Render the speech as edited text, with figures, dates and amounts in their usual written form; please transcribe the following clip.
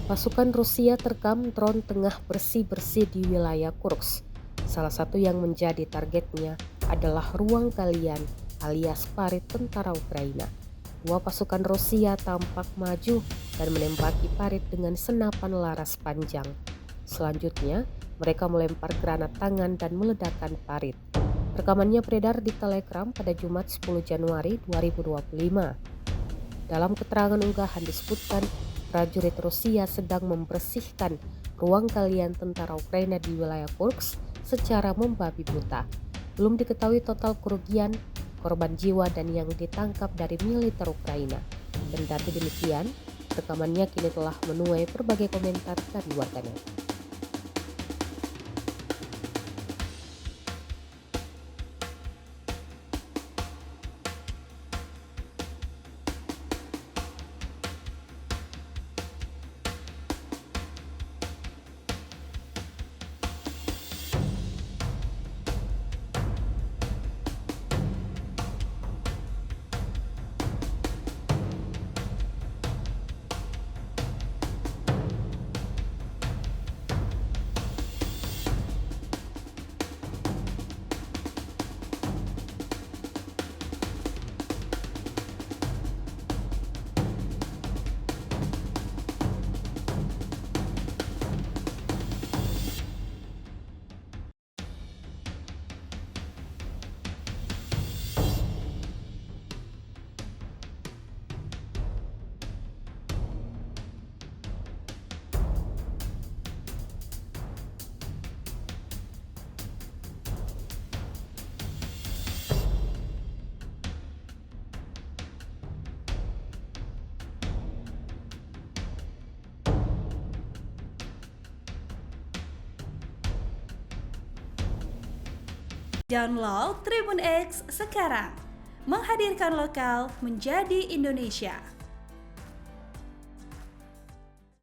Pasukan Rusia terekam drone tengah bersih-bersih di wilayah Kursk. Salah satu yang menjadi targetnya adalah ruang galian alias parit tentara Ukraina. Dua pasukan Rusia tampak maju dan menembaki parit dengan senapan laras panjang. Selanjutnya, mereka melempar granat tangan dan meledakkan parit. Rekamannya beredar di Telegram pada Jumat 10 Januari 2025. Dalam keterangan unggahan disebutkan prajurit Rusia sedang membersihkan ruang galian tentara Ukraina di wilayah Kursk secara membabi buta. Belum diketahui total kerugian, korban jiwa dan yang ditangkap dari militer Ukraina. Kendati demikian, rekamannya kini telah menuai berbagai komentar dari warganet. Download Tribun X sekarang, menghadirkan lokal menjadi Indonesia.